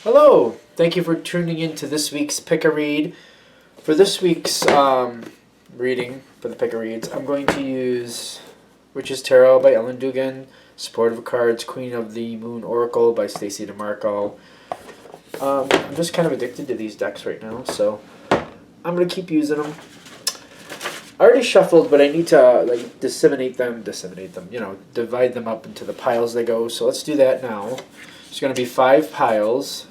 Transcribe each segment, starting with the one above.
Hello! Thank you for tuning in to this week's Pick a Read. For this week's reading for the Pick a Reads, I'm going to use Witch's Tarot by Ellen Dugan, Supportive Cards, Queen of the Moon Oracle by Stacey DeMarco. I'm just kind of addicted to these decks right now, so I'm going to keep using them. I already shuffled, but I need to disseminate them, divide them up into the piles they go. So let's do that now. There's going to be 5 piles.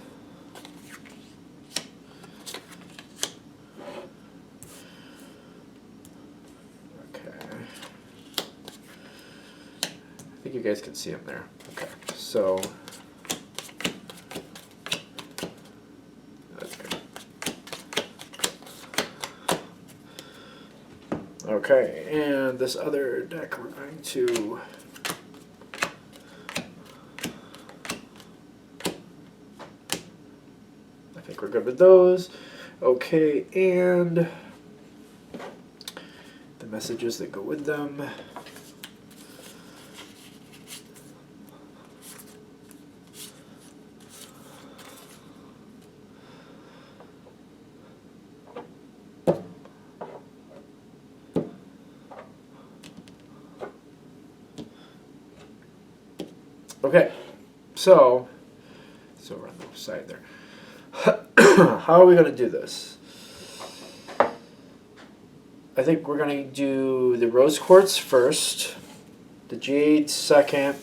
Okay. I think you guys can see them there. Okay, so that's good. Okay, and this other deck we're going to I think we're good with those. Okay, and the messages that go with them. Okay, so over on the side there. How are we going to do this? I think we're going to do the rose quartz first, the jade second,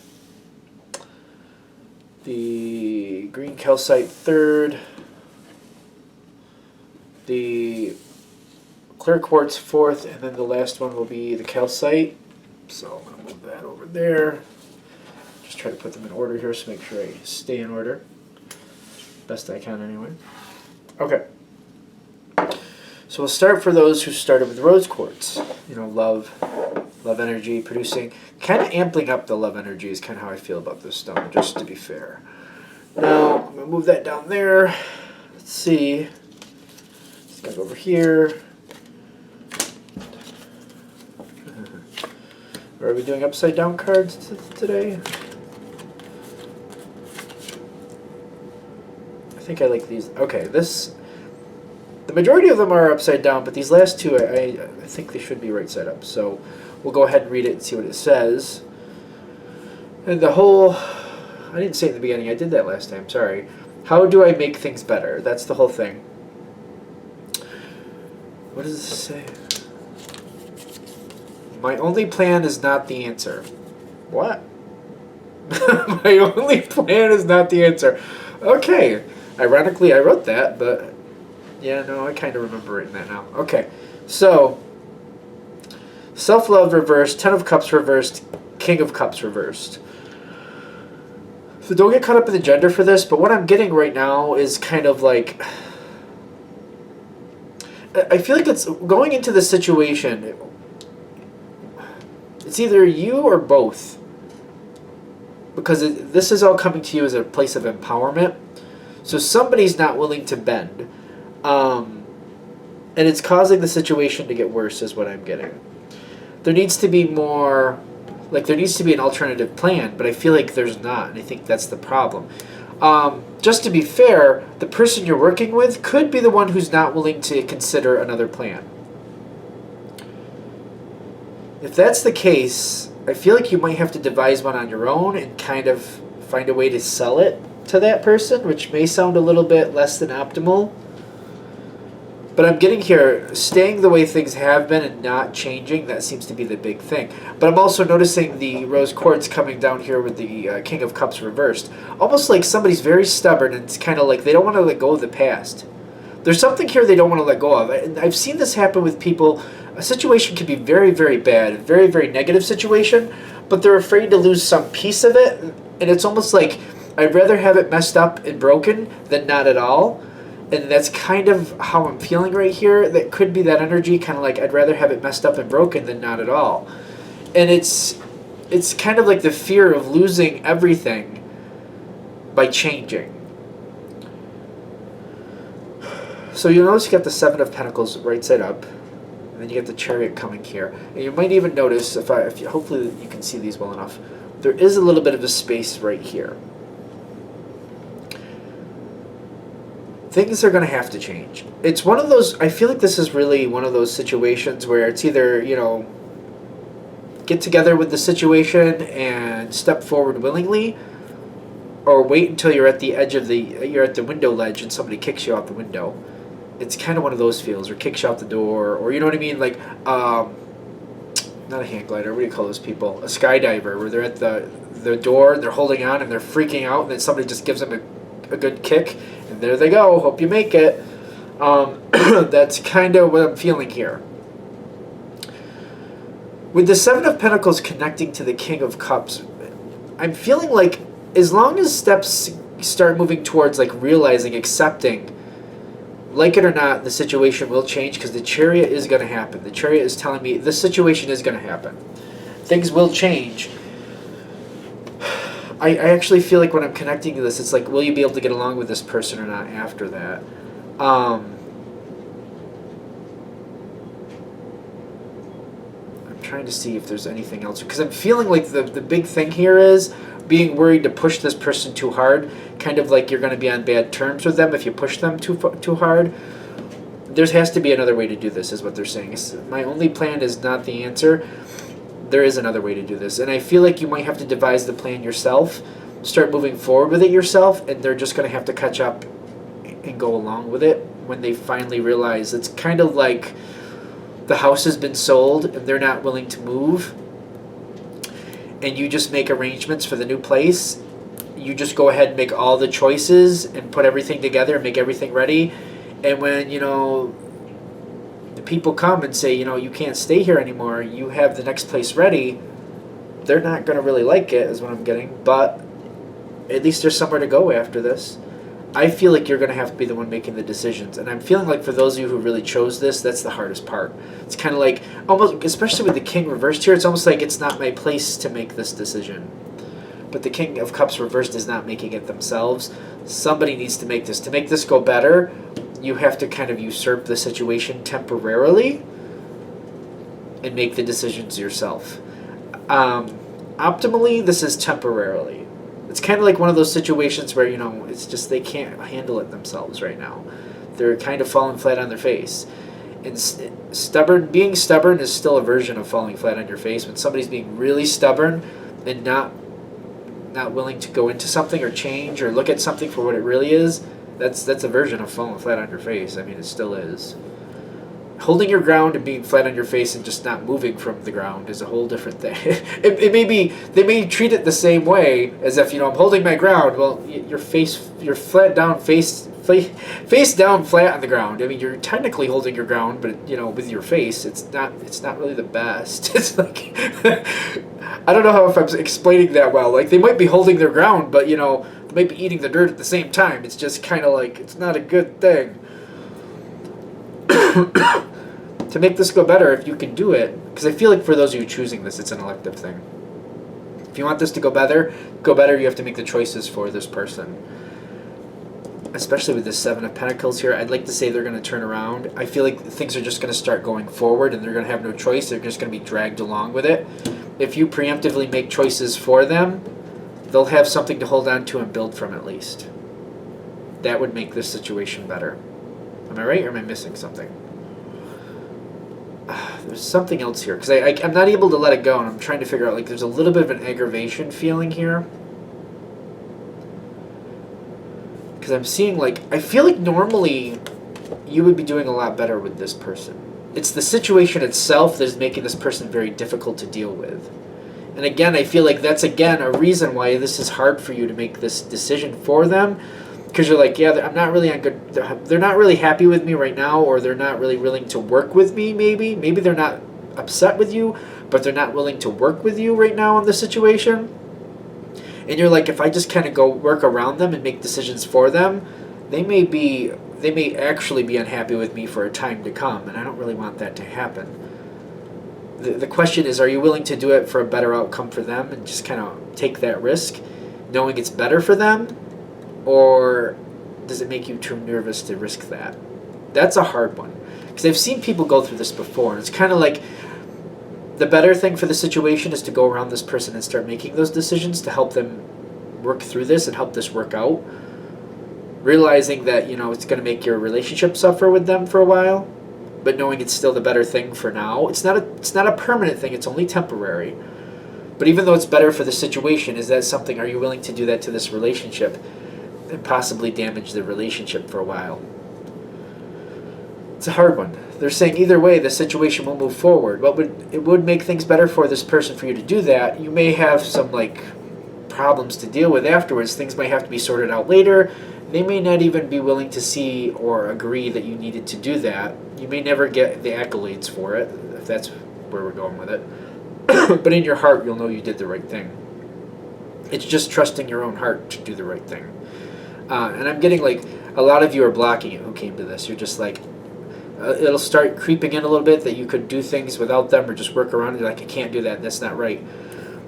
the green calcite third, the clear quartz fourth, and then the last one will be the calcite. So I'm going to move that over there. Just try to put them in order here, so make sure I stay in order. Best I can anyway. Okay. So we'll start for those who started with rose quartz. Love energy, producing, kind of amping up the love energy is kind of how I feel about this stone, just to be fair. Now, I'm going to move that down there. Let's see. Let's go over here. Are we doing upside down cards today? I think I like these. Okay, the majority of them are upside down, but these last two, I think they should be right side up. So we'll go ahead and read it and see what it says. And I didn't say it in the beginning, I did that last time, sorry. How do I make things better? That's the whole thing. What does this say? My only plan is not the answer. What? My only plan is not the answer. Okay. Ironically, I wrote that, but yeah, no, I kind of remember writing that now. Okay, so self-love reversed, 10 of Cups reversed, King of Cups reversed. So don't get caught up in the gender for this, but what I'm getting right now is kind of like, I feel like it's going into the situation, it's either you or both, because this is all coming to you as a place of empowerment. So somebody's not willing to bend. And it's causing the situation to get worse is what I'm getting. There needs to be more, there needs to be an alternative plan, but I feel like there's not, and I think that's the problem. Just to be fair, the person you're working with could be the one who's not willing to consider another plan. If that's the case, I feel like you might have to devise one on your own and kind of find a way to sell it to that person, which may sound a little bit less than optimal. But I'm getting here, staying the way things have been and not changing, that seems to be the big thing. But I'm also noticing the rose quartz coming down here with the King of Cups reversed. Almost like somebody's very stubborn and it's kind of like they don't want to let go of the past. There's something here they don't want to let go of. And I've seen this happen with people. A situation can be very, very bad, a very, very negative situation, but they're afraid to lose some piece of it. And it's almost like, I'd rather have it messed up and broken than not at all. And that's kind of how I'm feeling right here. That could be that energy, kind of like I'd rather have it messed up and broken than not at all. And it's kind of like the fear of losing everything by changing. So you'll notice you got the Seven of Pentacles right side up. And then you get the Chariot coming here. And you might even notice, hopefully you can see these well enough, there is a little bit of a space right here. things are going to have to change. It's one of those, I feel like this is really one of those situations where it's either, get together with the situation and step forward willingly, or wait until you're at the you're at the window ledge and somebody kicks you out the window. It's kind of one of those feels, or kicks you out the door, or you know what I mean? Like, not a hang glider, what do you call those people? A skydiver, where they're at the door, and they're holding on, and they're freaking out, and then somebody just gives them a good kick, and there they go, hope you make it. That's kind of what I'm feeling here. With the Seven of Pentacles connecting to the King of Cups, I'm feeling like as long as steps start moving towards like realizing, accepting, like it or not, the situation will change, because the Chariot is going to happen. The Chariot is telling me this situation is going to happen. Things will change. I actually feel like when I'm connecting to this, it's like, will you be able to get along with this person or not after that? I'm trying to see if there's anything else, because I'm feeling like the big thing here is being worried to push this person too hard, kind of like you're going to be on bad terms with them if you push them too hard. There has to be another way to do this, is what they're saying. My only plan is not the answer. There is another way to do this, and I feel like you might have to devise the plan yourself, start moving forward with it yourself, and they're just going to have to catch up and go along with it when they finally realize. It's kind of like the house has been sold and they're not willing to move, and you just make arrangements for the new place. You just go ahead and make all the choices and put everything together and make everything ready, and when the people come and say, you can't stay here anymore, you have the next place ready, they're not going to really like it, is what I'm getting, but at least there's somewhere to go after this. I feel like you're going to have to be the one making the decisions, and I'm feeling like for those of you who really chose this, that's the hardest part. It's kind of like, almost, especially with the King reversed here, it's almost like it's not my place to make this decision. But the King of Cups reversed is not making it themselves. Somebody needs to make this. To make this go better, you have to kind of usurp the situation temporarily and make the decisions yourself. Optimally, this is temporarily. It's kind of like one of those situations where, it's just they can't handle it themselves right now. They're kind of falling flat on their face. And being stubborn is still a version of falling flat on your face. When somebody's being really stubborn and not willing to go into something or change or look at something for what it really is, that's a version of falling flat on your face. I mean, it still is. Holding your ground and being flat on your face and just not moving from the ground is a whole different thing. It may be, they may treat it the same way as if, I'm holding my ground. Well, you're flat down, face down flat on the ground. I mean, you're technically holding your ground, but with your face, it's not really the best. It's like, I don't know if I'm explaining that well. Like, they might be holding their ground, but they might be eating the dirt at the same time. It's just kind of like, it's not a good thing. To make this go better, if you can do it, because I feel like for those of you choosing this, it's an elective thing. If you want this to go better, you have to make the choices for this person. Especially with the Seven of Pentacles here, I'd like to say they're going to turn around. I feel like things are just going to start going forward, and they're going to have no choice. They're just going to be dragged along with it. If you preemptively make choices for them, they'll have something to hold on to and build from at least. That would make this situation better. Am I right, or am I missing something? There's something else here, because I'm not able to let it go, and I'm trying to figure out, like, there's a little bit of an aggravation feeling here. Because I'm seeing, like, I feel like normally you would be doing a lot better with this person. It's the situation itself that is making this person very difficult to deal with. And again, I feel like that's, again, a reason why this is hard for you to make this decision for them. Because you're like, yeah, I'm not really on good, they're not really happy with me right now, or they're not really willing to work with me, maybe. Maybe they're not upset with you, but they're not willing to work with you right now in this situation. And you're like, if I just kind of go work around them and make decisions for them, they may actually be unhappy with me for a time to come, and I don't really want that to happen. The question is, are you willing to do it for a better outcome for them and just kind of take that risk, knowing it's better for them? Or does it make you too nervous to risk that? That's a hard one. Because I've seen people go through this before. And it's kind of like the better thing for the situation is to go around this person and start making those decisions to help them work through this and help this work out. realizing that, it's going to make your relationship suffer with them for a while, but knowing it's still the better thing for now. It's not a permanent thing. It's only temporary. But even though it's better for the situation, is that something, are you willing to do that to this relationship and possibly damage the relationship for a while? It's a hard one. They're saying either way, the situation will move forward. It would make things better for this person for you to do that. You may have some problems to deal with afterwards. Things might have to be sorted out later. They may not even be willing to see or agree that you needed to do that. You may never get the accolades for it, if that's where we're going with it. But in your heart, you'll know you did the right thing. It's just trusting your own heart to do the right thing. And I'm getting a lot of you are blocking it who came to this. You're just it'll start creeping in a little bit that you could do things without them or just work around it. You're I can't do that. That's not right.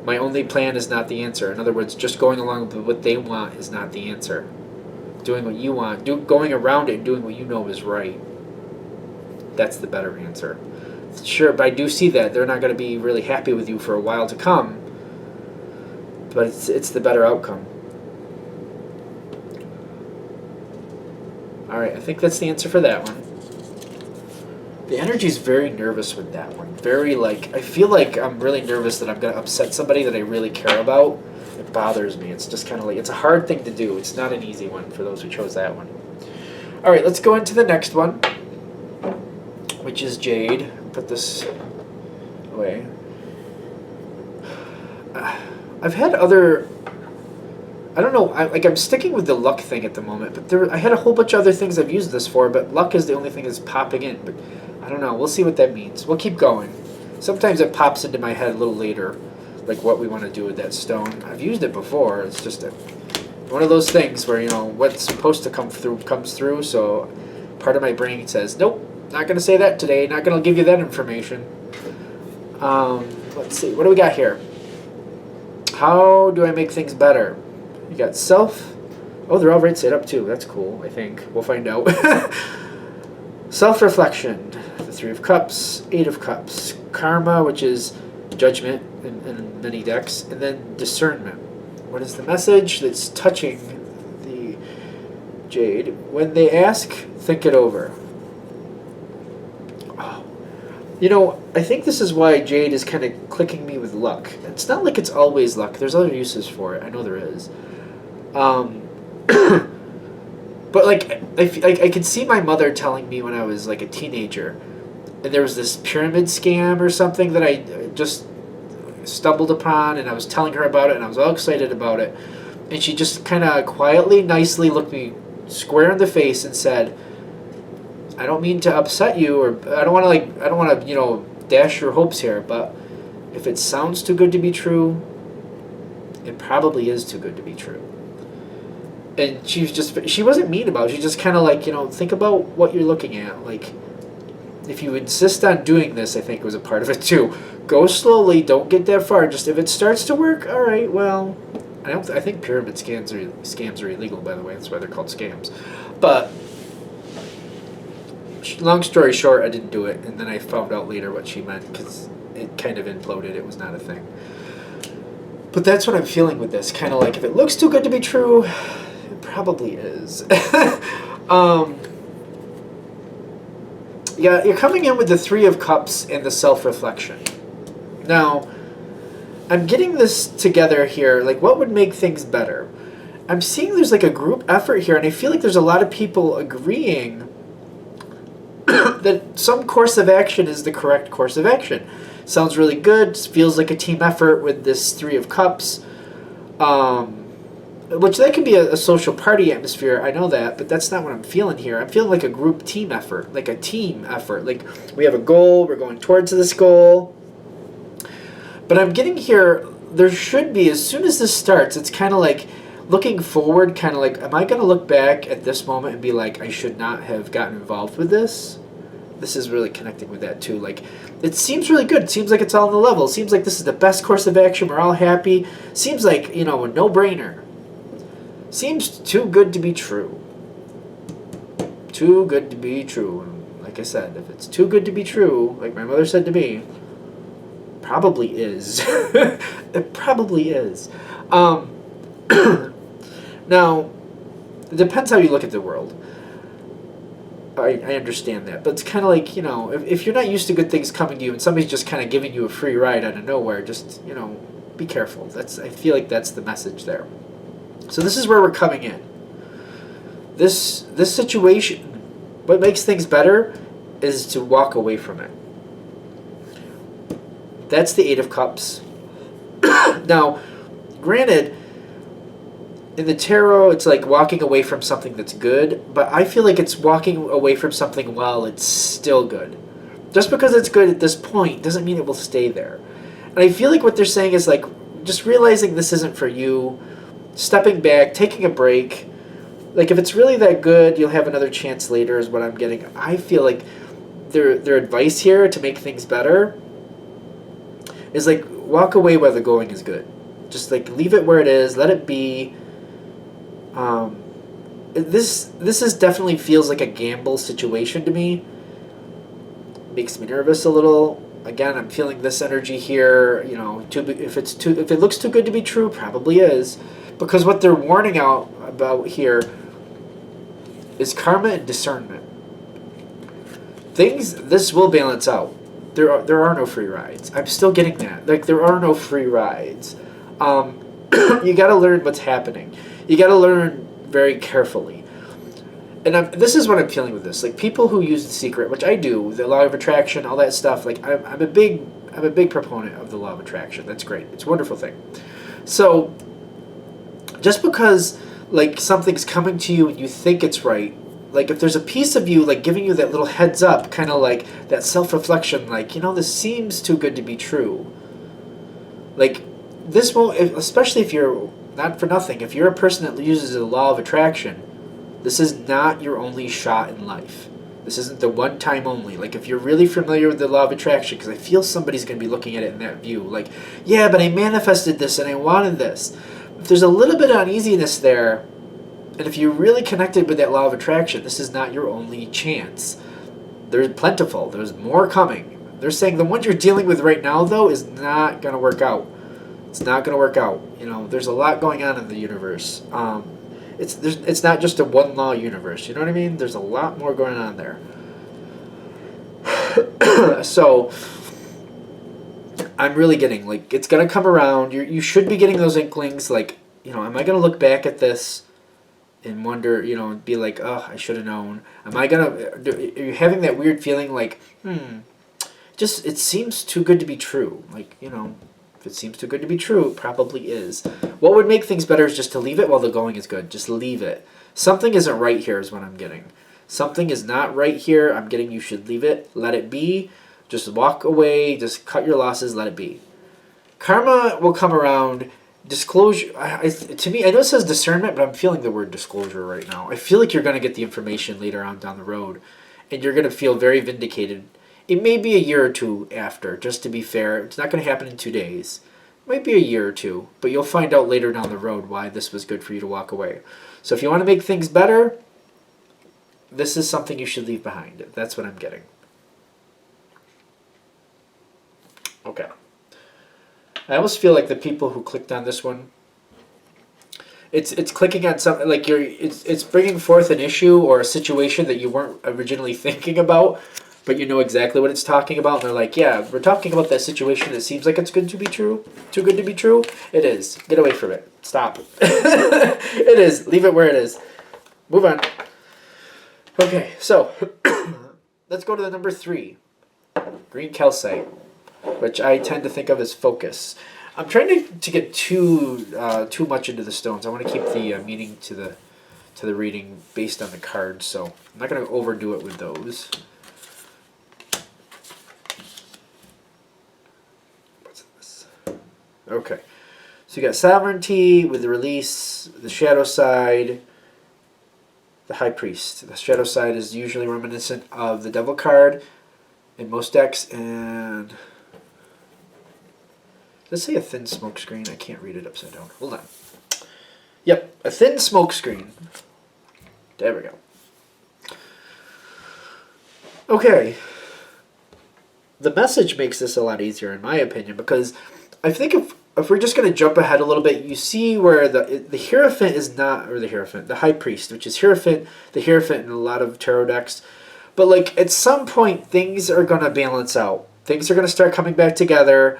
My only plan is not the answer. In other words, just going along with what they want is not the answer. Doing what you want, going around it and doing what you know is right. That's the better answer. Sure, but I do see that they're not going to be really happy with you for a while to come, but it's the better outcome. All right, I think that's the answer for that one. The energy's very nervous with that one. Very I feel like I'm really nervous that I'm going to upset somebody that I really care about. It bothers me. It's just kind of it's a hard thing to do. It's not an easy one for those who chose that one. All right, let's go into the next one, which is Jade. Put this away. I've had other... I don't know, I'm sticking with the luck thing at the moment, but I had a whole bunch of other things I've used this for, but luck is the only thing that's popping in. But I don't know, we'll see what that means. We'll keep going. Sometimes it pops into my head a little later, what we want to do with that stone. I've used it before. It's just one of those things where, what's supposed to come through comes through, so part of my brain says, nope, not going to say that today, not going to give you that information. Let's see, what do we got here? How do I make things better? You got self. Oh, they're all right side up too. That's cool, I think. We'll find out. Self-reflection. The Three of Cups, Eight of Cups. Karma, which is judgment in many decks. And then discernment. What is the message that's touching the Jade? When they ask, think it over. I think this is why Jade is kind of clicking me with luck. It's not like it's always luck. There's other uses for it. I know there is. But I could see my mother telling me when I was a teenager, and there was this pyramid scam or something that I just stumbled upon, and I was telling her about it, and I was all excited about it, and she just kind of quietly, nicely looked me square in the face and said, I don't mean to upset you, or I don't want to dash your hopes here, but if it sounds too good to be true, it probably is too good to be true. And she wasn't mean about it. She just kind of think about what you're looking at. If you insist on doing this, I think was a part of it too. Go slowly, don't get that far. Just if it starts to work, all right, well, I think pyramid scams are illegal, by the way. That's why they're called scams. But long story short, I didn't do it, and then I found out later what she meant because it kind of imploded. It was not a thing. But that's what I'm feeling with this. Kind of if it looks too good to be true, it probably is. Yeah, you're coming in with the Three of Cups and the self-reflection. Now, I'm getting this together here. What would make things better? I'm seeing there's a group effort here, and I feel like there's a lot of people agreeing that some course of action is the correct course of action. Sounds really good. Feels like a team effort with this Three of Cups. Which that can be a social party atmosphere. I know that, but that's not what I'm feeling here. I'm feeling a group team effort, a team effort. We have a goal. We're going towards this goal. But I'm getting here, there should be, as soon as this starts, it's kind of looking forward, kind of am I going to look back at this moment and be I should not have gotten involved with this? This is really connecting with that too. It seems really good. It seems like it's all on the level. It seems like this is the best course of action. We're all happy. Seems like, a no-brainer. Seems too good to be true. Too good to be true. And like I said, if it's too good to be true, like my mother said to me, probably is. It probably is. Now, It depends how you look at the world. I understand that, but it's kind of like, if you're not used to good things coming to you and somebody's just kind of giving you a free ride out of nowhere, just, be careful. I feel like that's the message there. So this is where we're coming in. This situation, what makes things better is to walk away from it. That's the Eight of Cups. Now, granted, in the tarot, it's like walking away from something that's good, but I feel like it's walking away from something while it's still good. Just because it's good at this point doesn't mean it will stay there. And I feel like what they're saying is like just realizing this isn't for you, stepping back, taking a break. Like if it's really that good, you'll have another chance later is what I'm getting. I feel like their advice here to make things better is like walk away while the going is good. Just like leave it where it is, let it be. This is definitely feels like a gamble situation to me. Makes me nervous a little. Again, I'm feeling this energy here. If it looks too good to be true, probably is, because what they're warning out about here is karma and discernment. This will balance out. There are no free rides. I'm still getting that. Like there are no free rides. You got to learn what's happening. You got to learn very carefully. And this is what I'm feeling with this. Like people who use The Secret, which I do, the law of attraction, all that stuff. Like I'm a big proponent of the law of attraction. That's great. It's a wonderful thing. So just because like something's coming to you and you think it's right, like if there's a piece of you like giving you that little heads up, kind of like that self-reflection, like this seems too good to be true. Like this won't, especially if you're not for nothing, if you're a person that uses the law of attraction, this is not your only shot in life. This isn't the one time only. Like if you're really familiar with the law of attraction, because I feel somebody's going to be looking at it in that view, like, yeah, but I manifested this and I wanted this. If there's a little bit of uneasiness there, and if you're really connected with that law of attraction, this is not your only chance. There's plentiful. There's more coming. They're saying the one you're dealing with right now, though, is not going to work out. It's not going to work out. There's a lot going on in the universe. It's not just a one law universe. You know what I mean? There's a lot more going on there. So I'm really getting like it's going to come around. You should be getting those inklings. Like am I going to look back at this and wonder, and be like, oh, I should have known. Are you having that weird feeling like, just it seems too good to be true. Like if it seems too good to be true, it probably is. What would make things better is just to leave it while the going is good. Just leave it. Something isn't right here is what I'm getting. Something is not right here. I'm getting you should leave it. Let it be. Just walk away. Just cut your losses. Let it be. Karma will come around. Disclosure. To me, I know it says discernment, but I'm feeling the word disclosure right now. I feel like you're going to get the information later on down the road, and you're going to feel very vindicated. It may be a year or two after, just to be fair. It's not going to happen in 2 days. It might be a year or two, but you'll find out later down the road why this was good for you to walk away. So if you want to make things better, this is something you should leave behind. That's what I'm getting. Okay. I almost feel like the people who clicked on this one, it's clicking on something like it's bringing forth an issue or a situation that you weren't originally thinking about, but you know exactly what it's talking about, and they're like, yeah, we're talking about that situation that seems like it's good to be true, too good to be true. It is. Get away from it. Stop. It is. Leave it where it is. Move on. Okay, so let's go to the number 3, green calcite, which I tend to think of as focus. I'm trying to get too much into the stones. I want to keep the meaning to the reading based on the cards, so I'm not going to overdo it with those. What's this? Okay, so you got sovereignty with the release, the shadow side, the high priest. The shadow side is usually reminiscent of the devil card in most decks, and let's say a thin smoke screen. I can't read it upside down. Hold on. Yep, a thin smoke screen. There we go. Okay. The message makes this a lot easier, in my opinion, because I think if we're just going to jump ahead a little bit, you see where the Hierophant is not, or the Hierophant, the High Priest, which is Hierophant, the Hierophant in a lot of tarot decks. But like at some point, things are going to balance out. Things are going to start coming back together.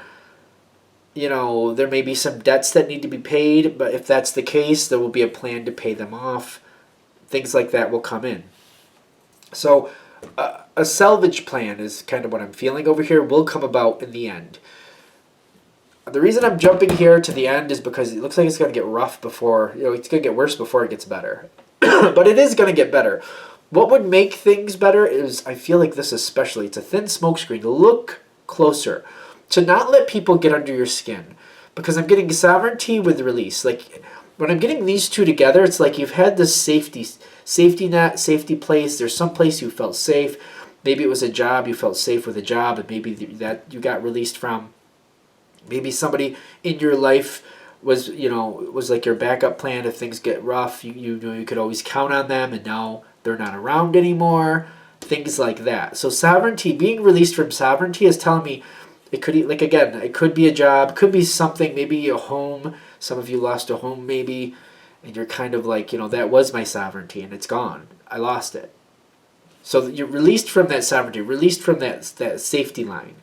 You know, there may be some debts that need to be paid, but if that's the case, there will be a plan to pay them off. Things like that will come in. So a salvage plan is kind of what I'm feeling over here, will come about in the end. The reason I'm jumping here to the end is because it looks like it's going to get rough before, it's going to get worse before it gets better. But it is going to get better. What would make things better is, I feel like this especially, it's a thin smokescreen. Look closer. To not let people get under your skin. Because I'm getting sovereignty with release. Like, when I'm getting these two together, it's like you've had this safety net, safety place. There's some place you felt safe. Maybe it was a job, you felt safe with a job, and maybe that you got released from. Maybe somebody in your life was like your backup plan if things get rough. You could always count on them, and now they're not around anymore. Things like that. So sovereignty, being released from sovereignty is telling me it could, like, again, it could be a job, could be something, maybe a home. Some of you lost a home maybe, and you're kind of like, that was my sovereignty and it's gone. I lost it. So you're released from that sovereignty, released from that safety line.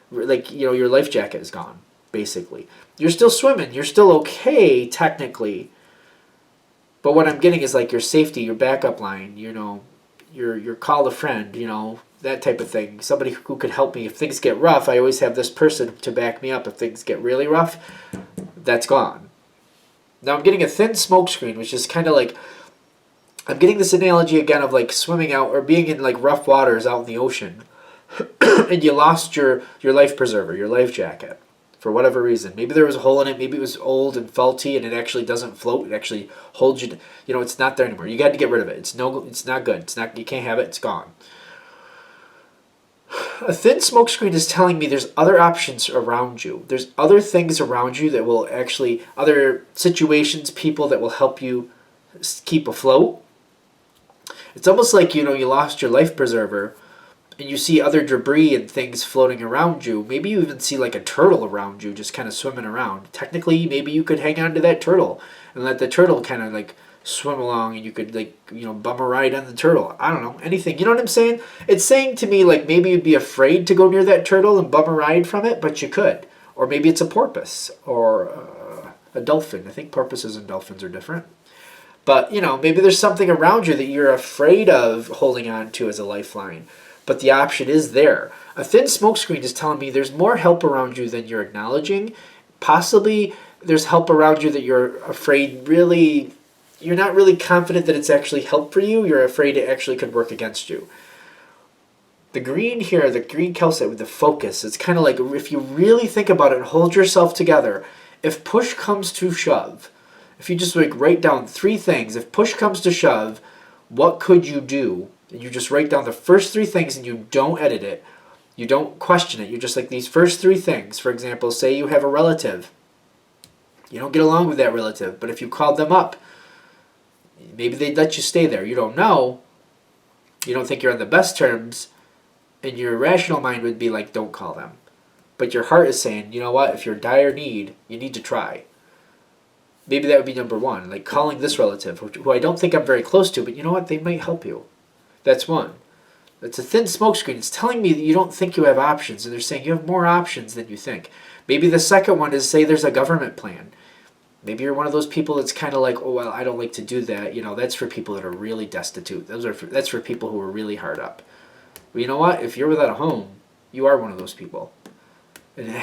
Like, your life jacket is gone, basically. You're still swimming. You're still okay, technically. But what I'm getting is, like, your safety, your backup line, your call a friend, that type of thing. Somebody who could help me. If things get rough, I always have this person to back me up. If things get really rough, that's gone. Now I'm getting a thin smoke screen, which is kind of like, I'm getting this analogy again of, like, swimming out or being in, like, rough waters out in the ocean. And you lost your life preserver, your life jacket, for whatever reason. Maybe there was a hole in it. Maybe it was old and faulty, and it actually doesn't float. It actually holds you. It's not there anymore. You got to get rid of it. It's not good. You can't have it. It's gone. A thin smoke screen is telling me there's other options around you. There's other things around you that will actually, other situations, people that will help you keep afloat. It's almost like, you lost your life preserver, and you see other debris and things floating around you. Maybe you even see, like, a turtle around you just kind of swimming around. Technically, maybe you could hang on to that turtle and let the turtle kind of, like, swim along, and you could, like, bum a ride on the turtle. I don't know, anything. You know what I'm saying? It's saying to me, like, maybe you'd be afraid to go near that turtle and bum a ride from it, but you could. Or maybe it's a porpoise or a dolphin. I think porpoises and dolphins are different. But, maybe there's something around you that you're afraid of holding on to as a lifeline. But the option is there. A thin smokescreen is telling me there's more help around you than you're acknowledging. Possibly there's help around you that you're afraid you're not really confident that it's actually help for you. You're afraid it actually could work against you. The green here, the green calcite with the focus, it's kind of like, if you really think about it and hold yourself together, if push comes to shove, if you just, like, write down 3 things, if push comes to shove, what could you do? And you just write down the first 3 things, and you don't edit it. You don't question it. You're just like, these first 3 things. For example, say you have a relative. You don't get along with that relative, but if you called them up, maybe they'd let you stay there. You don't know. You don't think you're on the best terms, and your rational mind would be like, don't call them. But your heart is saying, you know what? If you're in dire need, you need to try. Maybe that would be number 1, like calling this relative, who I don't think I'm very close to, but you know what? They might help you. That's 1. It's a thin smokescreen. It's telling me that you don't think you have options, and they're saying you have more options than you think. Maybe the second one is, say there's a government plan. Maybe you're one of those people that's kind of like, oh, well, I don't like to do that. That's for people that are really destitute. That's for people who are really hard up. But you know what? If you're without a home, you are one of those people. And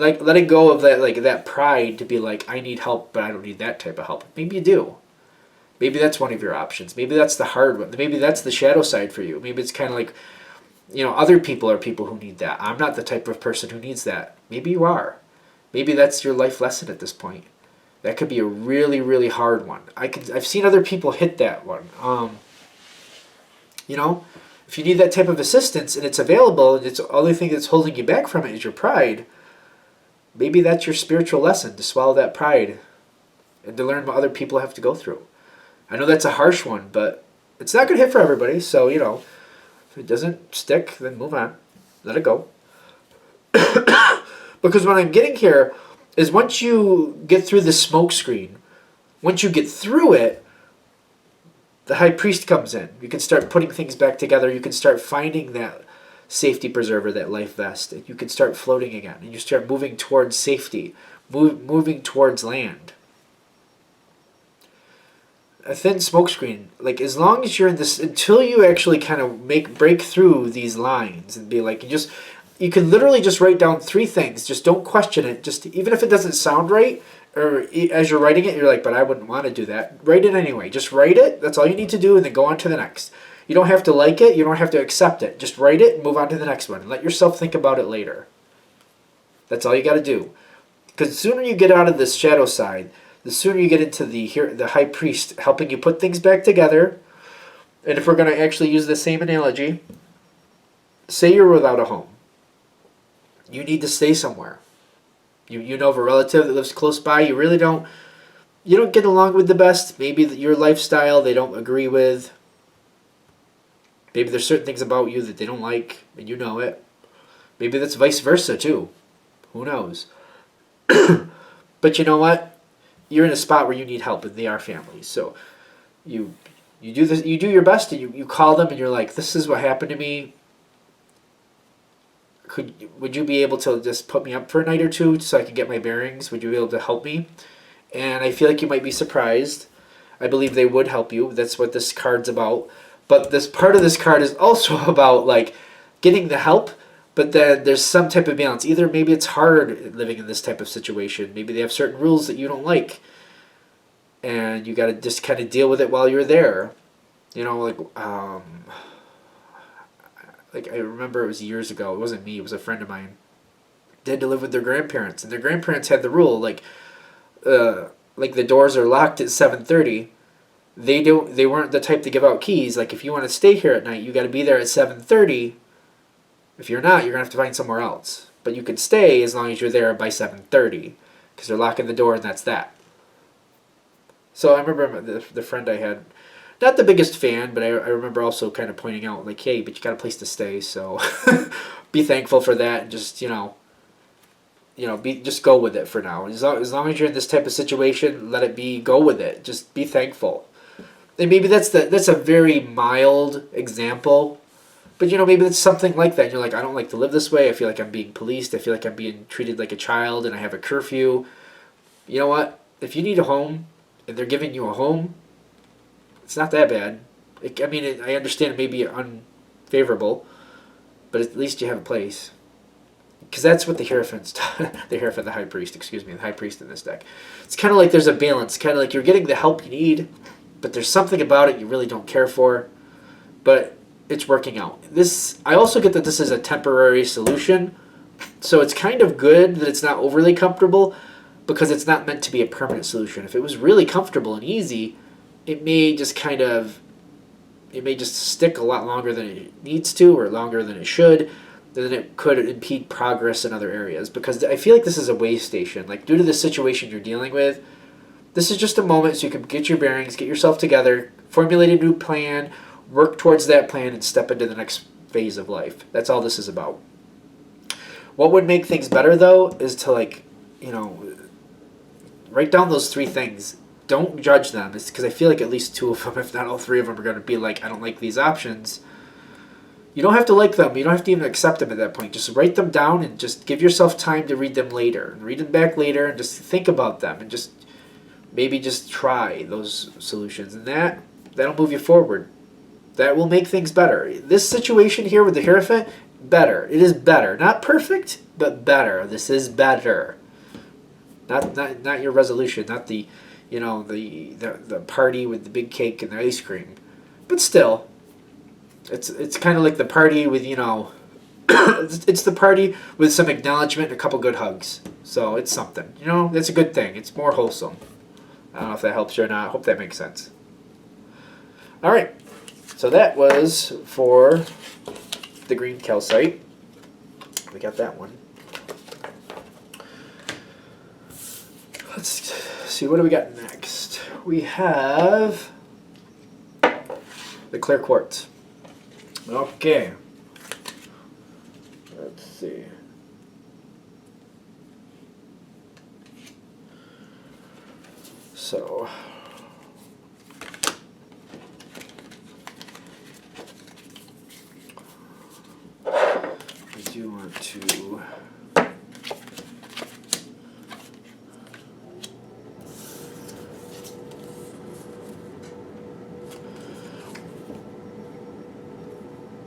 letting go of that, like, that pride to be like, I need help, but I don't need that type of help. Maybe you do. Maybe that's one of your options. Maybe that's the hard one. Maybe that's the shadow side for you. Maybe it's kind of like, other people are people who need that. I'm not the type of person who needs that. Maybe you are. Maybe that's your life lesson at this point. That could be a really, really hard one. I've seen other people hit that one. If you need that type of assistance and it's available, and it's the only thing that's holding you back from it is your pride, maybe that's your spiritual lesson, to swallow that pride and to learn what other people have to go through. I know that's a harsh one, but it's not going to hit for everybody. So, if it doesn't stick, then move on. Let it go. Because what I'm getting here is once you get through the smoke screen, once you get through it, the high priest comes in. You can start putting things back together. You can start finding that safety preserver, that life vest. And you can start floating again. And you start moving towards safety, moving towards land. A thin smoke screen, like as long as you're in this, until you actually kind of break through these lines and be like, you can literally just write down 3 things. Just don't question it. Just even if it doesn't sound right, or as you're writing it, you're like, but I wouldn't want to do that. Write it anyway. Just write it. That's all you need to do, and then go on to the next. You don't have to like it. You don't have to accept it. Just write it and move on to the next one. And let yourself think about it later. That's all you got to do. Because the sooner you get out of this shadow side, the sooner you get into the high priest helping you put things back together. And if we're going to actually use the same analogy, say you're without a home. You need to stay somewhere. You know of a relative that lives close by, you don't get along with the best. Maybe your lifestyle they don't agree with. Maybe there's certain things about you that they don't like, and you know it. Maybe that's vice versa too. Who knows? But you know what? You're in a spot where you need help, and they are family. So you do this. You do your best, and you call them, and you're like, "This is what happened to me. Would you be able to just put me up for a night or two so I can get my bearings? Would you be able to help me?" And I feel like you might be surprised. I believe they would help you. That's what this card's about. But this part of this card is also about like getting the help, but then there's some type of balance. Either maybe it's hard living in this type of situation. Maybe they have certain rules that you don't like, and you got to just kind of deal with it while you're there. Like I remember it was years ago. It wasn't me. It was a friend of mine. They had to live with their grandparents, and their grandparents had the rule like the doors are locked at 7:30. They weren't the type to give out keys. Like if you want to stay here at night, you got to be there at 7:30. If you're not, you're gonna have to find somewhere else. But you can stay as long as you're there by 7:30, because they're locking the door, and that's that. So I remember the friend I had. Not the biggest fan, but I remember also kind of pointing out, like, hey, but you got a place to stay, so be thankful for that, and just, just go with it for now. As long as you're in this type of situation, let it be, go with it. Just be thankful. And maybe that's a very mild example, but, maybe it's something like that. And you're like, I don't like to live this way. I feel like I'm being policed. I feel like I'm being treated like a child, and I have a curfew. You know what? If you need a home, and they're giving you a home, it's not that bad. I understand it may be unfavorable, but at least you have a place. Because that's what the Hierophant's the High Priest, the High Priest in this deck. It's kind of like there's a balance. Kind of like you're getting the help you need, but there's something about it you really don't care for, but it's working out. I also get that this is a temporary solution, so it's kind of good that it's not overly comfortable, because it's not meant to be a permanent solution. If it was really comfortable and easy, it may just stick a lot longer than it needs to, or longer than it should. Then it could impede progress in other areas, because I feel like this is a way station. Like, due to the situation you're dealing with, this is just a moment so you can get your bearings, get yourself together, formulate a new plan, work towards that plan, and step into the next phase of life. That's all this is about. What would make things better, though, is to, write down those 3 things. Don't judge them. It's because I feel like at least 2 of them, if not all 3 of them, are going to be like, I don't like these options. You don't have to like them. You don't have to even accept them at that point. Just write them down and just give yourself time to read them later. And read them back later and just think about them. And just maybe just try those solutions. And that'll move you forward. That will make things better. This situation here with the Hierophant, better. It is better. Not perfect, but better. This is better. Not your resolution. Not the the party with the big cake and the ice cream. But still, it's kind of like the party with, it's the party with some acknowledgement and a couple good hugs. So it's something. It's a good thing. It's more wholesome. I don't know if that helps you or not. I hope that makes sense. All right. So that was for the green calcite. We got that one. Let's see, what do we got next? We have the clear quartz. Okay. Let's see. So I do want to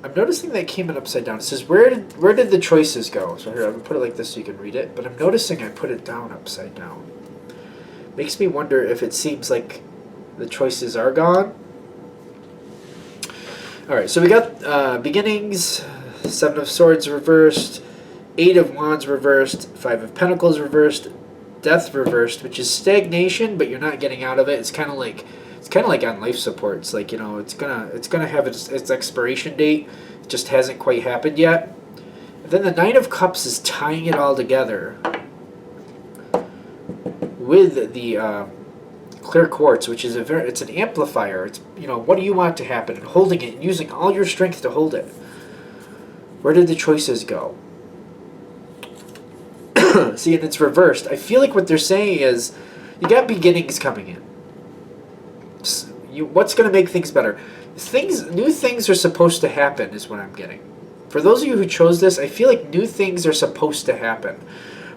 I'm noticing that came in upside down. It says, where did the choices go? So here, I'm going to put it like this so you can read it. But I'm noticing I put it down upside down. Makes me wonder if it seems like the choices are gone. Alright, so we got beginnings, 7 of Swords reversed, 8 of Wands reversed, 5 of Pentacles reversed, Death reversed, which is stagnation, but you're not getting out of it. It's kind of like on life support. It's like, you know, it's gonna have its expiration date. It just hasn't quite happened yet. And then the Nine of Cups is tying it all together with the clear quartz, which is it's an amplifier. It's, you know, what do you want to happen, and holding it and using all your strength to hold it. Where did the choices go? See, and it's reversed. I feel like what they're saying is you got beginnings coming in. What's going to make things better? New things are supposed to happen is what I'm getting. For those of you who chose this, I feel like new things are supposed to happen.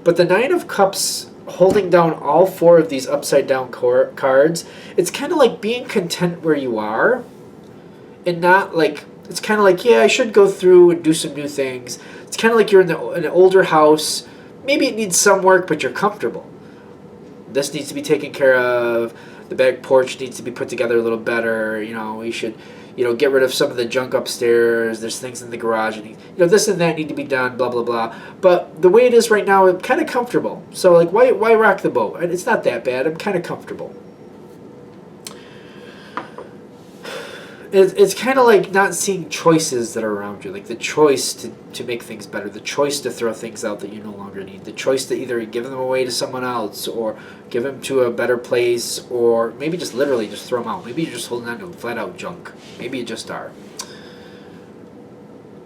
But the Nine of Cups holding down all 4 of these upside down cards, it's kind of like being content where you are and not like, it's kind of like, yeah, I should go through and do some new things. It's kind of like you're in an older house. Maybe it needs some work, but you're comfortable. This needs to be taken care of. The back porch needs to be put together a little better. You know, we should, you know, get rid of some of the junk upstairs. There's things in the garage, and, you know, this and that need to be done, blah, blah, blah. But the way it is right now, I'm kind of comfortable. So, like, why rock the boat? It's not that bad. I'm kind of comfortable. It's kind of like not seeing choices that are around you, like the choice to make things better, the choice to throw things out that you no longer need, the choice to either give them away to someone else or give them to a better place, or maybe just literally just throw them out. Maybe you're just holding on to flat out junk. Maybe you just are.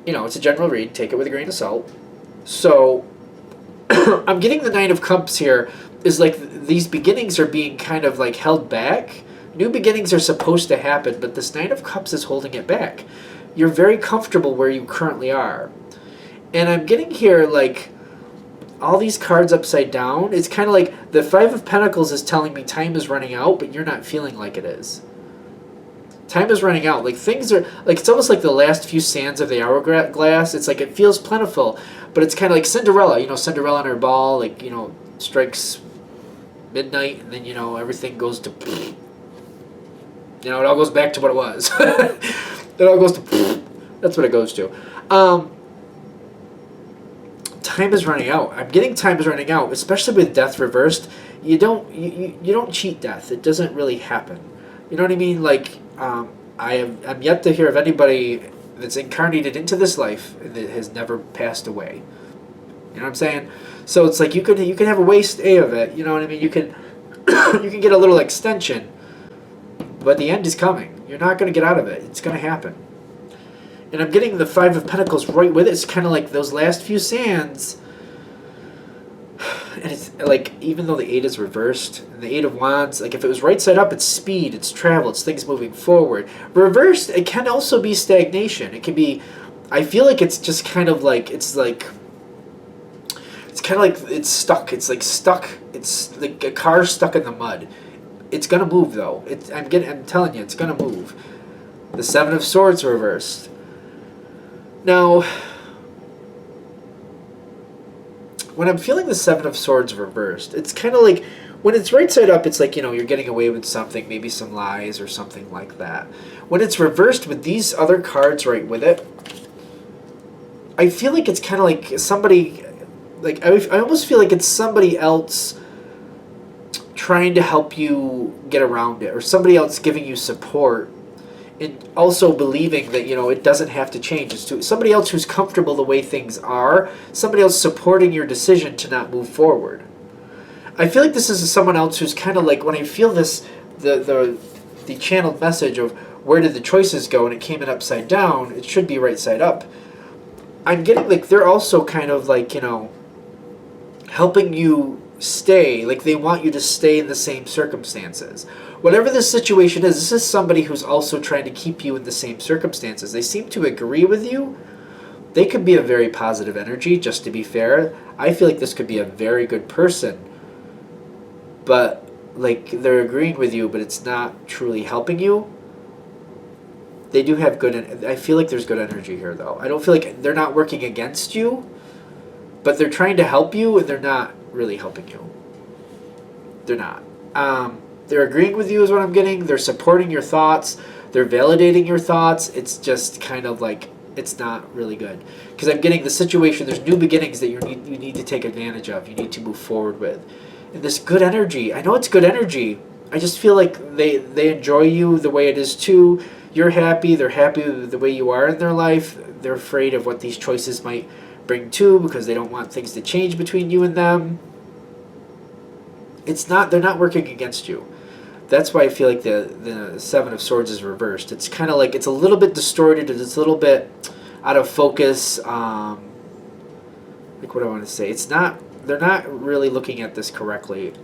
You know, it's a general read. Take it with a grain of salt. So I'm getting the Nine of Cups here is like these beginnings are being kind of like held back. New beginnings are supposed to happen, but this Nine of Cups is holding it back. You're very comfortable where you currently are. And I'm getting here, like, all these cards upside down. It's kind of like the Five of Pentacles is telling me time is running out, but you're not feeling like it is. Time is running out. Like, things are, like, it's almost like the last few sands of the hourglass. It's like it feels plentiful, but it's kind of like Cinderella. You know, Cinderella on her ball, like, you know, strikes midnight, and then, you know, everything goes to... You know, it all goes back to what it was. It all goes to... That's what it goes to. Time is running out. I'm getting time is running out, especially with death reversed. You don't cheat death. It doesn't really happen. You know what I mean? Like, I'm yet to hear of anybody that's incarnated into this life that has never passed away. You know what I'm saying? So it's like you can have a waste A of it. You know what I mean? You can you can get a little extension. But the end is coming. You're not going to get out of it. It's going to happen. And I'm getting the Five of Pentacles right with it. It's kind of like those last few sands. And it's like, even though the 8 is reversed, and the 8 of Wands, like if it was right side up, it's speed, it's travel, it's things moving forward. Reversed, it can also be stagnation. It can be, I feel like it's just kind of like, it's kind of like it's stuck. It's like stuck. It's like a car stuck in the mud. It's gonna move though. I'm telling you, it's gonna move. The 7 of Swords reversed. Now, when I'm feeling the 7 of Swords reversed, it's kind of like when it's right side up, it's like, you know, you're getting away with something, maybe some lies or something like that. When it's reversed with these other cards right with it, I feel like it's kind of like somebody, like I almost feel like it's somebody else trying to help you get around it, or somebody else giving you support, and also believing that, you know, it doesn't have to change. It's to somebody else who's comfortable the way things are, somebody else supporting your decision to not move forward. I feel like this is someone else who's kind of like, when I feel this, the channeled message of where did the choices go, and it came in upside down, it should be right side up. I'm getting like they're also kind of like, you know, helping you stay, like they want you to stay in the same circumstances. Whatever the situation is, this is somebody who's also trying to keep you in the same circumstances. They seem to agree with you. They could be a very positive energy, just to be fair. I feel like this could be a very good person. But, like, they're agreeing with you, but it's not truly helping you. They do have good... I feel like there's good energy here, though. I don't feel like they're not working against you, but they're trying to help you, and they're not really helping you. They're not. They're agreeing with you is what I'm getting. They're supporting your thoughts. They're validating your thoughts. It's just kind of like, it's not really good. Because I'm getting the situation, there's new beginnings that you need to take advantage of. You need to move forward with. And this good energy, I know it's good energy. I just feel like they enjoy you the way it is too. You're happy. They're happy with the way you are in their life. They're afraid of what these choices might bring to, because they don't want things to change between you and them. They're not working against you. That's why I feel like the Seven of Swords is reversed. It's kind of like, it's a little bit distorted, it's a little bit out of focus. Like, what do I want to say? They're not really looking at this correctly.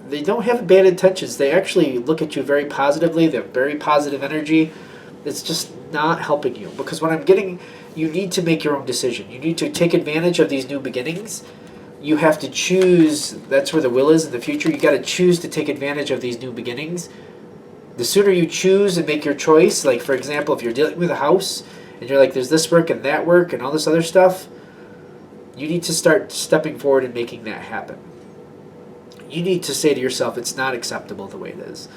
They don't have bad intentions. They actually look at you very positively. They have very positive energy. It's just not helping you. Because what I'm getting, you need to make your own decision. You need to take advantage of these new beginnings. You have to choose. That's where the will is in the future. You got to choose to take advantage of these new beginnings. The sooner you choose and make your choice, like for example, if you're dealing with a house and you're like, there's this work and that work and all this other stuff, you need to start stepping forward and making that happen. You need to say to yourself, it's not acceptable the way it is.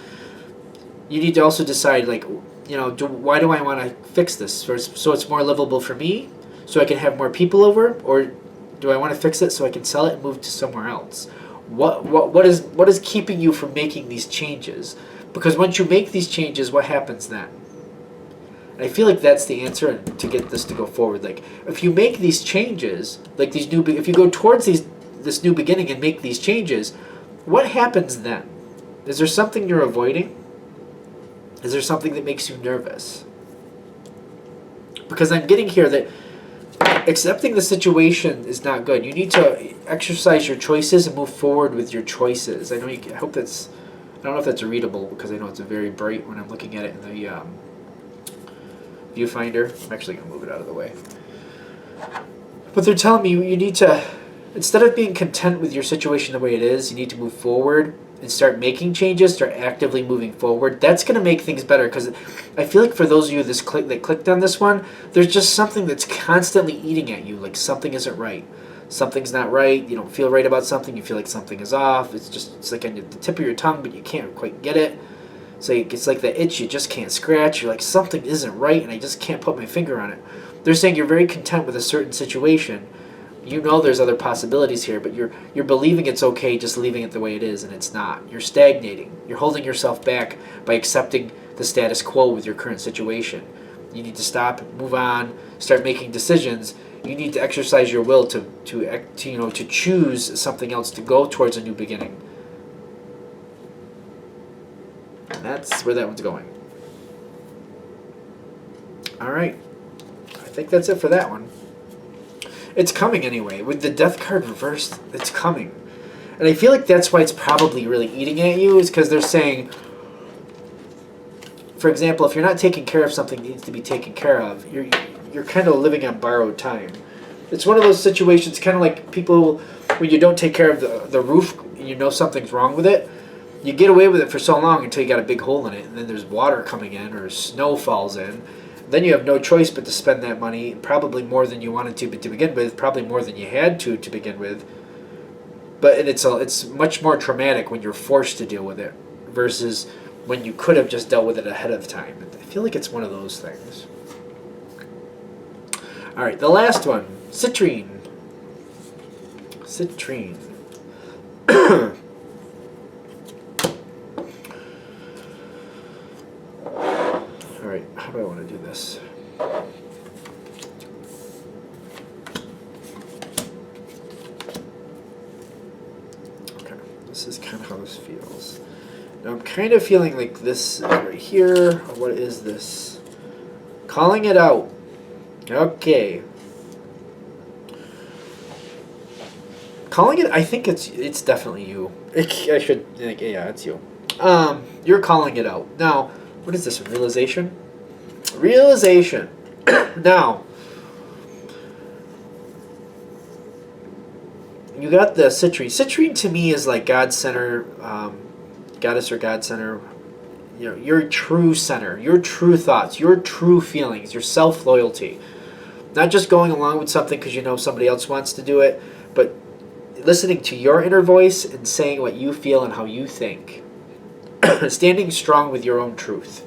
You need to also decide, like, why do I want to fix this? So it's more livable for me, so I can have more people over, or do I want to fix it so I can sell it and move to somewhere else? What is keeping you from making these changes? Because once you make these changes, what happens then? And I feel like that's the answer to get this to go forward. Like, if you make these changes, like if you go towards this new beginning and make these changes, what happens then? Is there something you're avoiding? Is there something that makes you nervous? Because I'm getting here that accepting the situation is not good. You need to exercise your choices and move forward with your choices. I know. I hope that's. I don't know if that's readable, because I know it's very bright when I'm looking at it in the viewfinder. I'm actually going to move it out of the way. But they're telling me you need to, instead of being content with your situation the way it is, you need to move forward and start making changes, start actively moving forward. That's going to make things better, because I feel like for those of you that clicked on this one, there's just something that's constantly eating at you, like something isn't right. Something's not right. You don't feel right about something. You feel like something is off. It's like on the tip of your tongue, but you can't quite get it. So it's like the itch you just can't scratch. You're like, something isn't right, and I just can't put my finger on it. They're saying you're very content with a certain situation. You know there's other possibilities here, but you're believing it's okay, just leaving it the way it is, and it's not. You're stagnating. You're holding yourself back by accepting the status quo with your current situation. You need to stop, move on, start making decisions. You need to exercise your will to choose something else, to go towards a new beginning. And that's where that one's going. All right. I think that's it for that one. It's coming anyway. With the death card reversed, it's coming. And I feel like that's why it's probably really eating at you, is because they're saying, for example, if you're not taking care of something that needs to be taken care of, you're kind of living on borrowed time. It's one of those situations, kind of like people, when you don't take care of the roof, and you know something's wrong with it, you get away with it for so long until you got a big hole in it, and then there's water coming in or snow falls in. Then you have no choice but to spend that money, probably more than you wanted to begin with, probably more than you had to begin with. But it's much more traumatic when you're forced to deal with it versus when you could have just dealt with it ahead of time. I feel like it's one of those things. All right, the last one, Citrine. Citrine. All right, how do I want to do this? Okay, this is kind of how this feels. Now I'm kind of feeling like this is right here. What is this? Calling it out. Okay. Calling it, I think it's definitely you. I should think, yeah, it's you. You're calling it out. Now, what is this? Realization? Realization. Now, you got the citrine. Citrine to me is like God center, goddess or God center. You know, your true center, your true thoughts, your true feelings, your self-loyalty. Not just going along with something because you know somebody else wants to do it, but listening to your inner voice and saying what you feel and how you think. Standing strong with your own truth.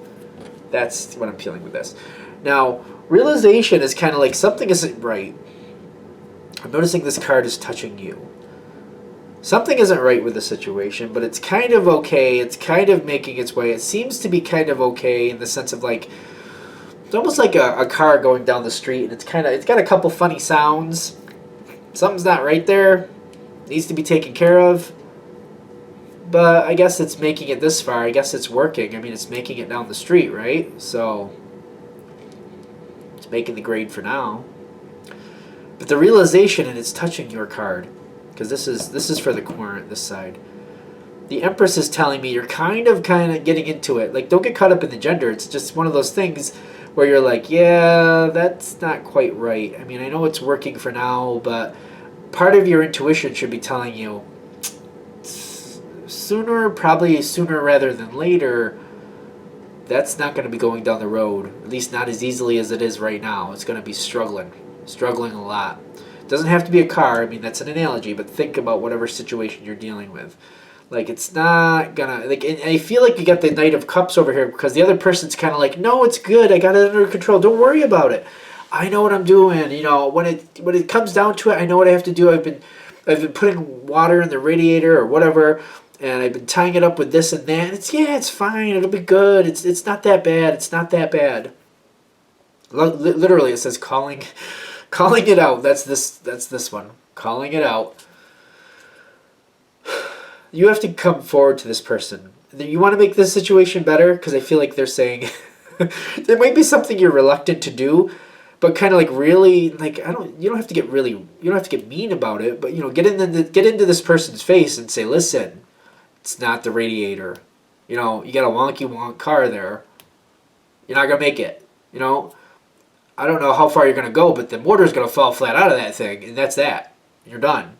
That's what I'm feeling with this. Now, realization is kind of like something isn't right. I'm noticing this card is touching you. Something isn't right with the situation, but it's kind of okay. It's kind of making its way. It seems to be kind of okay in the sense of like, it's almost like a car going down the street, and it's got a couple funny sounds. Something's not right there. Needs to be taken care of. But I guess it's making it this far. I guess it's working. I mean, it's making it down the street, right? So it's making the grade for now. But the realization, and it's touching your card, because this is for the querent, this side. The Empress is telling me you're kind of getting into it. Like, don't get caught up in the gender. It's just one of those things where you're like, yeah, that's not quite right. I mean, I know it's working for now, but part of your intuition should be telling you probably sooner rather than later, that's not going to be going down the road, at least not as easily as it is right now. It's going to be struggling a lot. It doesn't have to be a car. I mean, that's an analogy, but think about whatever situation you're dealing with. Like, it's not gonna, like, and I feel like you got the Knight of Cups over here because the other person's kind of like, no, it's good. I got it under control. Don't worry about it. I know what I'm doing. You know, when it comes down to it, I know what I have to do. I've been putting water in the radiator or whatever, and I've been tying it up with this and that. It's fine. It'll be good. It's not that bad. It's not that bad. Literally, it says calling it out. That's this one. Calling it out. You have to come forward to this person. You want to make this situation better, because I feel like they're saying there might be something you're reluctant to do, but kind of like really, like, you don't have to get mean about it, but, you know, get into this person's face and say, listen, it's not the radiator. You know, you got a wonk car there. You're not gonna make it. You know, I don't know how far you're gonna go, but the motor's gonna fall flat out of that thing, and that's that. You're done.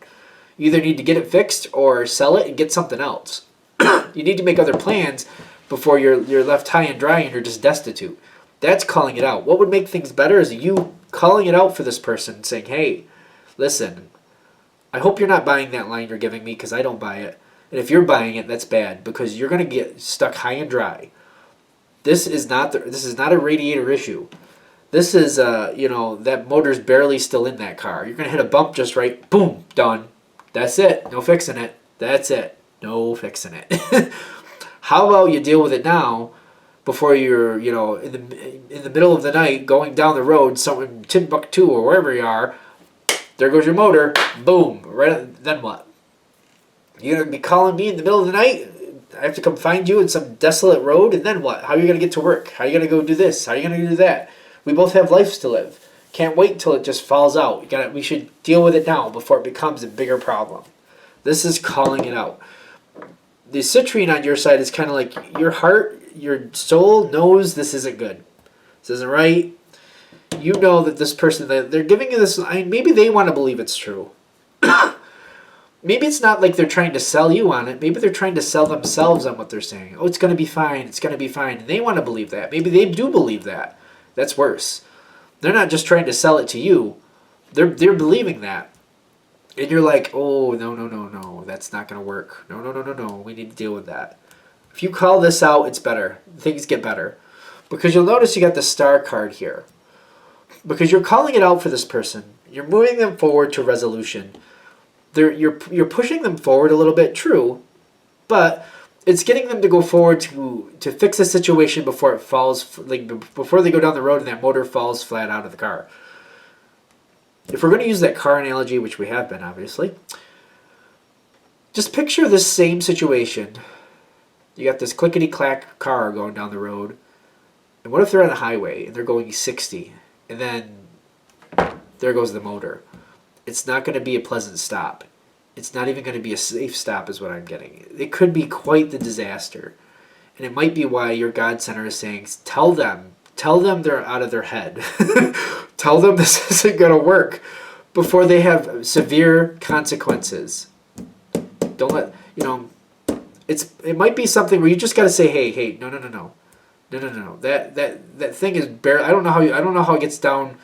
You either need to get it fixed or sell it and get something else. You need to make other plans before you're left high and dry and you're just destitute. That's calling it out. What would make things better is you calling it out for this person, saying, hey, listen, I hope you're not buying that line you're giving me because I don't buy it. And if you're buying it, that's bad because you're going to get stuck high and dry. This is not a radiator issue. This is, that motor's barely still in that car. You're going to hit a bump just right. Boom, done. That's it. No fixing it. That's it. No fixing it. How about you deal with it now before you're, in the middle of the night going down the road, somewhere in Timbuktu or wherever you are, there goes your motor. Boom. Right. Then what? You're going to be calling me in the middle of the night? I have to come find you in some desolate road, and then what? How are you going to get to work? How are you going to go do this? How are you going to do that? We both have lives to live. Can't wait till it just falls out. We should deal with it now before it becomes a bigger problem. This is calling it out. The citrine on your side is kind of like your heart, your soul knows this isn't good. This isn't right. You know that this person, that they're giving you this, maybe they want to believe it's true. Maybe it's not like they're trying to sell you on it. Maybe they're trying to sell themselves on what they're saying. Oh, it's going to be fine. It's going to be fine. And they want to believe that. Maybe they do believe that. That's worse. They're not just trying to sell it to you. They're believing that. And you're like, oh, no, that's not going to work. No, we need to deal with that. If you call this out, it's better. Things get better. Because you'll notice you got the star card here. Because you're calling it out for this person. You're moving them forward to resolution. You're pushing them forward a little bit, true. But it's getting them to go forward to fix a situation before it falls, like before they go down the road and that motor falls flat out of the car. If we're going to use that car analogy, which we have been, obviously, just picture this same situation. You got this clickety-clack car going down the road, and what if they're on a highway and they're going 60, and then there goes the motor? It's not going to be a pleasant stop. it's not even going to be a safe stop is what I'm getting. It could be quite the disaster. And it might be why your God Center is saying, tell them they're out of their head. Tell them this isn't going to work before they have severe consequences. Don't let, it might be something where you just got to say, hey, no. That thing is barely, I don't know how it gets down.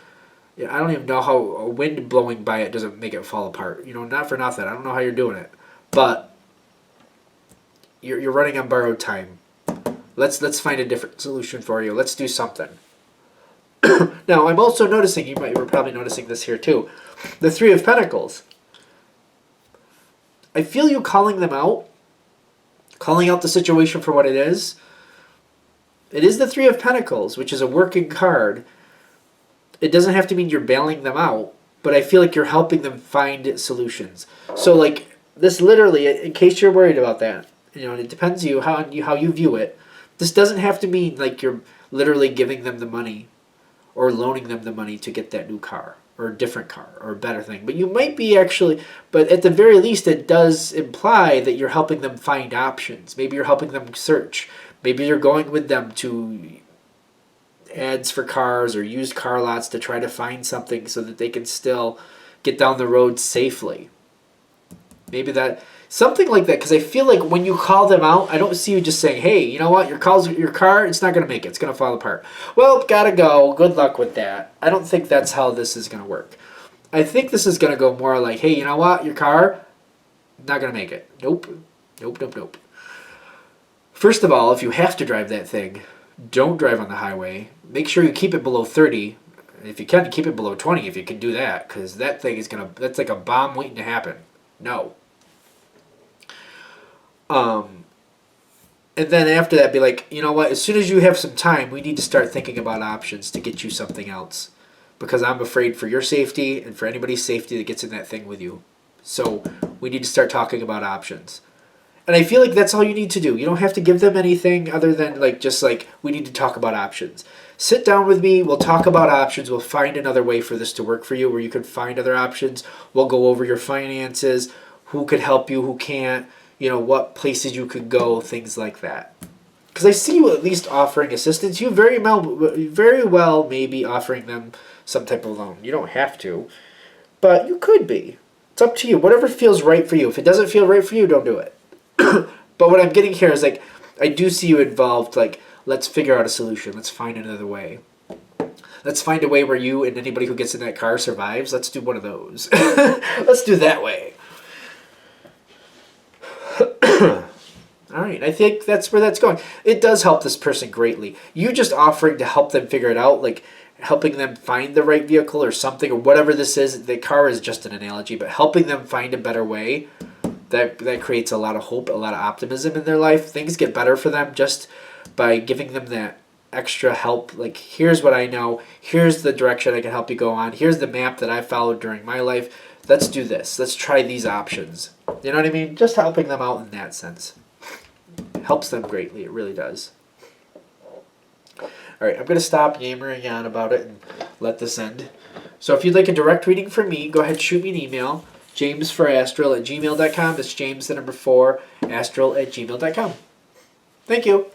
I don't even know how a wind blowing by it doesn't make it fall apart. Not for nothing. I don't know how you're doing it. But you're running on borrowed time. Let's find a different solution for you. Let's do something. Now, I'm also noticing, you were probably noticing this here too, the Three of Pentacles. I feel you calling them out, calling out the situation for what it is. It is the Three of Pentacles, which is a working card. It doesn't have to mean you're bailing them out, but I feel like you're helping them find solutions. So like this literally, in case you're worried about that, it depends how you view it. This doesn't have to mean like you're literally giving them the money or loaning them the money to get that new car or a different car or a better thing. But you might be actually, but at the very least it does imply that you're helping them find options. Maybe you're helping them search. Maybe you're going with them to ads for cars or used car lots to try to find something so that they can still get down the road safely. Maybe that, something like that, because I feel like when you call them out, I don't see you just saying, hey, you know what, your car, it's not going to make it. It's going to fall apart. Well, gotta go. Good luck with that. I don't think that's how this is going to work. I think this is going to go more like, hey, you know what, your car, not going to make it. Nope. First of all, if you have to drive that thing, don't drive on the highway. Make sure you keep it below 30. If you can, keep it below 20 if you can do that, because that thing is that's like a bomb waiting to happen. No. And then after that, be like, you know what, as soon as you have some time, we need to start thinking about options to get you something else. Because I'm afraid for your safety and for anybody's safety that gets in that thing with you. So we need to start talking about options. And I feel like that's all you need to do. You don't have to give them anything other than we need to talk about options. Sit down with me. We'll talk about options. We'll find another way for this to work for you where you can find other options. We'll go over your finances, who could help you, who can't, what places you could go, things like that. Because I see you at least offering assistance. You very well may be offering them some type of loan. You don't have to, but you could be. It's up to you. Whatever feels right for you. If it doesn't feel right for you, don't do it. But what I'm getting here is I do see you involved. Let's figure out a solution. Let's find another way. Let's find a way where you and anybody who gets in that car survives. Let's do one of those. Let's do that way. All right, I think that's where that's going. It does help this person greatly. You just offering to help them figure it out, helping them find the right vehicle or something or whatever this is. The car is just an analogy, but helping them find a better way, that creates a lot of hope, a lot of optimism in their life. Things get better for them just by giving them that extra help. Here's what I know. Here's the direction I can help you go on. Here's the map that I followed during my life. Let's do this. Let's try these options. You know what I mean? Just helping them out in that sense. It helps them greatly. It really does. All right, I'm going to stop yammering on about it and let this end. So if you'd like a direct reading from me, go ahead and shoot me an email. jamesforastral@gmail.com. That's James, the number 4, astral@gmail.com. Thank you.